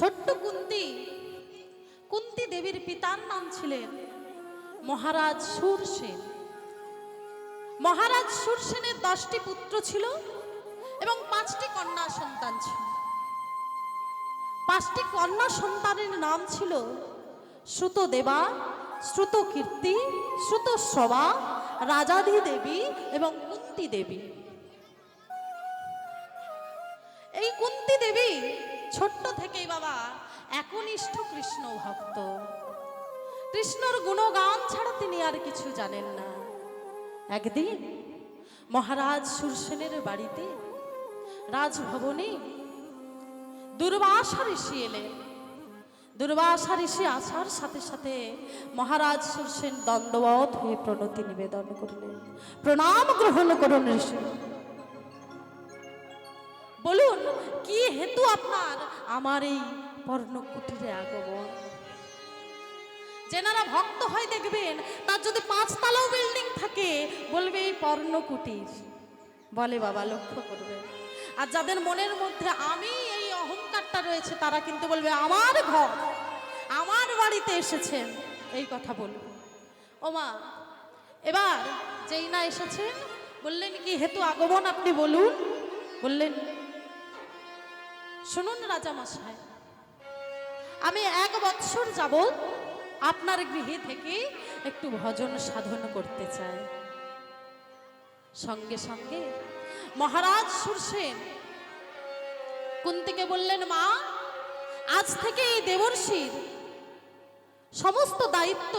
ছোট্ট কুন্তি, কুন্তি দেবীর পিতার নাম ছিলেন মহারাজ শূরসেন। মহারাজ শূরসেনের 10টি পুত্র ছিল এবং 5টি কন্যা সন্তান ছিল। 5টি কন্যা সন্তানের নাম ছিল শ্রুতদেবা, শ্রুতকীর্তি, শ্রুতশ্রবা, রাজাধি দেবী এবং কুন্তি দেবী। এই কুন্তি দেবী ছোট্ট থেকেই বাবা একনিষ্ঠ কৃষ্ণ ভক্ত। কৃষ্ণর গুণগান ছাড়া তিনি আর কিছু জানেন না। একদিন মহারাজ শূরসেনের বাড়িতে রাজভবনে দুর্বাসা ঋষি এলেন। দুর্বাসা ঋষি আসার সাথে সাথে মহারাজ শূরসেন দণ্ডবত হয়ে প্রণতি নিবেদন করলেন। প্রণাম গ্রহণ করুন ঋষি, বলুন কি হেতু আপনার আমার এই পর্ণকুটিরে আগমন? যেনারা ভক্ত হয় দেখবেন তার যদি 5 তলাও বিল্ডিং থাকে বলবে এই পর্ণকুটির, বলে বাবা লক্ষ্য করবে। আর যাদের মনের মধ্যে আমি এই অহংকারটা রয়েছে তারা কিন্তু বলবে আমার ঘর, আমার বাড়িতে এসেছেন, এই কথা বলবে। ও মা, এবার যেই না এসেছেন বললেন কি হেতু আগমন আপনি বলুন। বললেন শুনুন রাজামশাই, আমি 1 বৎসর যাবৎ আপনার গৃহে থেকে একটু ভজন সাধন করতে চাই। সঙ্গে সঙ্গে মহারাজ শূরসেন কুন্তিকে বললেন, মা আজ থেকে এই দেবর্ষির সমস্ত দায়িত্ব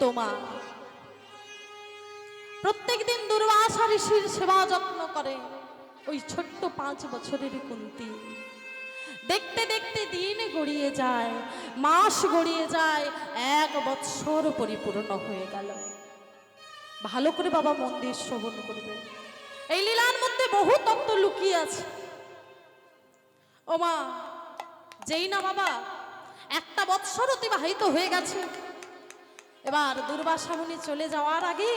তোমার। প্রত্যেকদিন দুর্বাসা ঋষির সেবা যত্ন করে ওই ছোট্ট 5 বছরের কুন্তি। দেখতে দেখতে দিন গড়িয়ে যায়, মাস গড়িয়ে যায়, 1 বৎসর পরিপূর্ণ হয়ে গেল। ভালো করে বাবা মন দিয়ে শ্রবণ করবে, এই লীলার মধ্যে বহু তত্ত্ব লুকিয়ে আছে। ও মা, যেই না বাবা 1টা বৎসর অতিবাহিত হয়ে গেছে, এবার দুর্বাসা মুনি চলে যাওয়ার আগে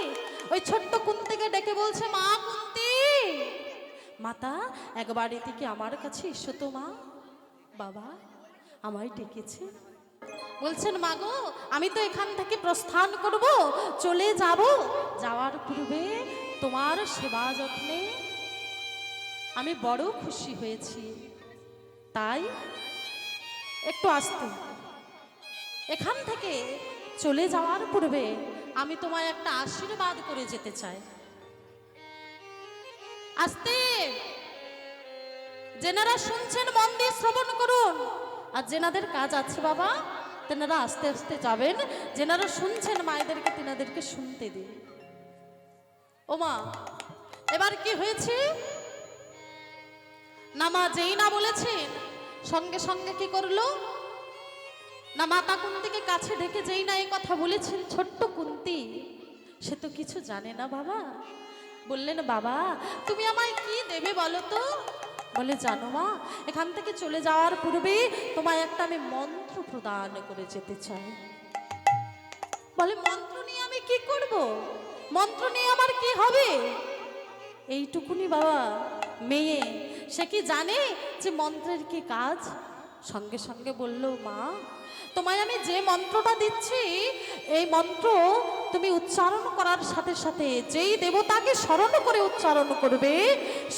ওই ছোট্ট কুন্তিকে ডেকে বলছে, মা কুন্তি, মাতা একবার এদিকে আমার কাছে এসো তো মা। বাবা আমায় ডেকেছে, বলছেন মা গো আমি তো এখান থেকে প্রস্থান করব, চলে যাব, যাওয়ার পূর্বে তোমার সেবা যত্নে আমি বড় খুশি হয়েছি, তাই একটু আসতে। এখান থেকে চলে যাওয়ার পূর্বে আমি তোমায় একটা আশীর্বাদ করে যেতে চাই। আসতে, যেনারা শুনছেন মন দিয়ে শ্রবণ করুন, আর যেনাদের কাজ আছে বাবা তেনারা আস্তে আস্তে যাবেন, যেনারা শুনছেন মায়েদেরকে তেনাদেরকে শুনতে দিন। ও মা, এবার কি হয়েছে না মা যেই না বলেছেন সঙ্গে সঙ্গে কি করলো না, মাতা কুন্তিকে কাছে ডেকে যেই না এই কথা বলেছেন, ছোট্ট কুন্তি সে তো কিছু জানে না বাবা। বললেন বাবা তুমি আমায় কি দেবে বলো তো? বলে জানো মা, এখান থেকে চলে যাওয়ার পূর্বে তোমায় একটা আমি মন্ত্র প্রদান করে যেতে চাই। বলে মন্ত্র নিয়ে আমি কি করব? মন্ত্র নিয়ে আমার কি হবে? এইটুকুনি বাবা মেয়ে, সে কি জানে যে মন্ত্রের কি কাজ? সঙ্গে সঙ্গে বলল, মা তোমায় আমি যে মন্ত্রটা দিচ্ছি এই মন্ত্র তুমি উচ্চারণ করার সাথে সাথে যেই দেবতাকে স্মরণ করে উচ্চারণ করবে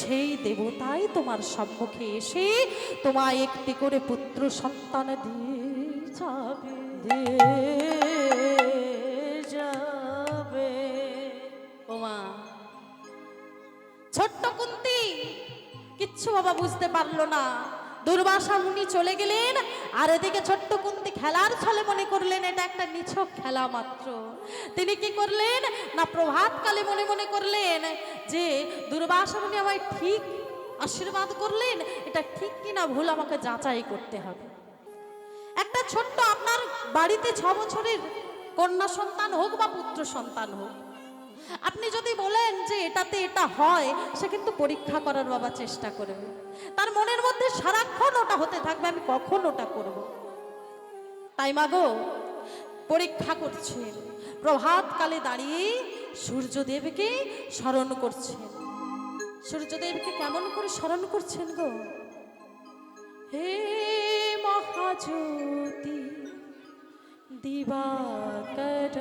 সেই দেবতাই তোমার সম্মুখে এসে তোমায় একটি করে পুত্র সন্তান দিয়ে যাবে। ও মা, ছোট্ট কুন্তি কিচ্ছু বাবা বুঝতে পারলো না। দুর্বাসা মুনি চলে গেলেন, আর এদিকে ছোট্ট কুন্তি খেলার ছলে মনে করলেন এটা একটা নিছক খেলা মাত্র। তিনি কি করলেন না, প্রভাতকালে মনে মনে করলেন যে দুর্বাসা মুনি আমায় ঠিক আশীর্বাদ করলেন, এটা ঠিক কিনা ভুল আমাকে যাচাই করতে হবে। একটা ছোট্ট আপনার বাড়িতে 6 বছরের কন্যা সন্তান হোক বা পুত্র সন্তান হোক, আপনি যদি বলেন যে এটাতে এটা হয়, সে কিন্তু পরীক্ষা করার বাবা চেষ্টা করবে। তার মনের মধ্যে সারাক্ষণ ওটা হতে থাকবে আমি কখন ওটা করব। তাই মাগো পরীক্ষা করছেন, প্রভাতকালে দাঁড়িয়ে সূর্যদেবকে স্মরণ করছেন। সূর্যদেবকে কেমন করে স্মরণ করছেন গো? হে মহাজ্যোতি দিবাকর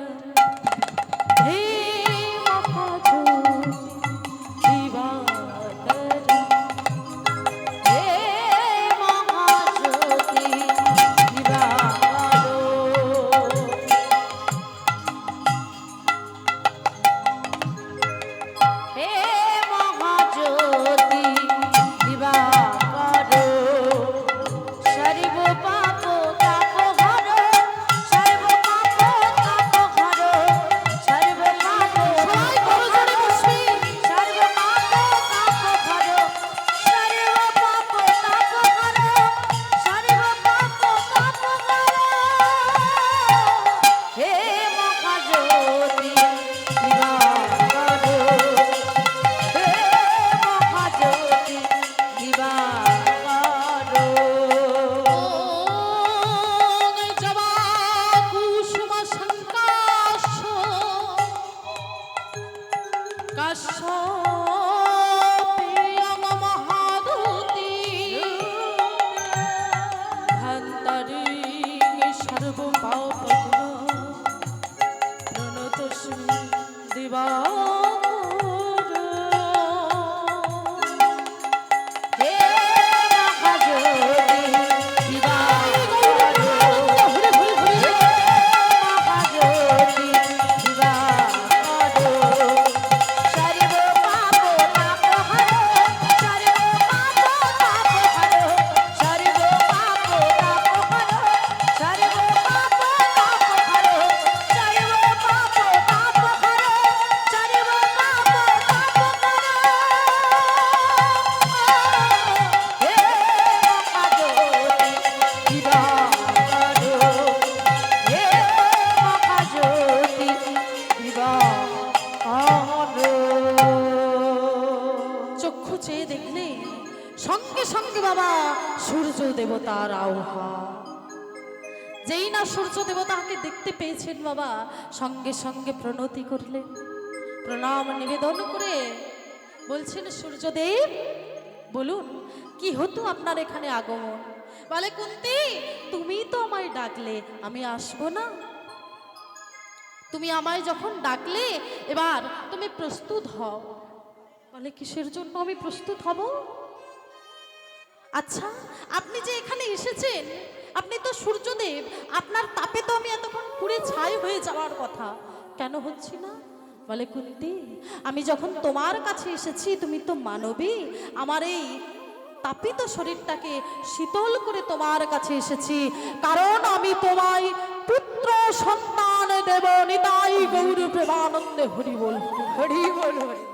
হে মহাজ্যোতি দিবাকর হে মহাজ্যোতি দিবাকর হে মহাজ্যোতি দিবাকর সর্ব পাপ তাপ হর সর্ব পাপ তাপ হর সর্ব পাপ সবাই করো জোরে বসবি সর্ব পাপ তাপ হর সর্ব পাপ তাপ হর সর্ব পাপ তাপ হর হে মহাজ্যোতি দিবাকর হে মহাজ্যোতি দিবাকর জবা কুসুম সংকাশ কাশ্যপেয়ং মহাদূতি ধন্তরিং সর্বপাপগ্ন প্রণতস্মি দিবাকর হে মহাজ্যোতি দিবাকর হে মহাজ্যোতি দিবাকর সর্ব পাপ তাপ হর সর্ব পাপ তাপ হর সর্ব পাপ তাপ হর সর্ব পাপ তাপ হর সর্ব পাপ তাপ হর সর্ব পাপ তাপ হর হে মহাজ্যোতি দিবাকর হে মহাজ্যোতি দিবাকর চক্ষু চেয়ে দেখলে সঙ্গে সঙ্গে বাবা সূর্য দেবতার আহ্বা যেই না সূর্য দেবতাকে দেখতে পেয়েছেন বাবা সঙ্গে সঙ্গে প্রণতি করলেন প্রণাম নিবেদন করে বলছেন সূর্যদেব বলুন কি হতো আপনার এখানে আগমন বলে কুন্তি তুমি তো আমায় ডাকলে আমি আসবো না তুমি আমায় যখন ডাকলে এবার তুমি প্রস্তুত হও বলে কিসের জন্য আমি প্রস্তুত হব আচ্ছা আপনি যে এখানে এসেছেন আপনি তো সূর্যদেব আপনার তাপে তো আমি এতক্ষণ পুড়ে ছাই হয়ে যাওয়ার কথা কেন হচ্ছি না বলে কুন্তি আমি যখন তোমার কাছে এসেছি তুমি তো মানবী আমার এই তাপিত শরীরটাকে শীতল করে তোমার কাছে এসেছি কারণ আমি তোমায় পুত্র সন্তান দেব নিতাই গৌর প্রেমানন্দে হরি বল হরি বল হরি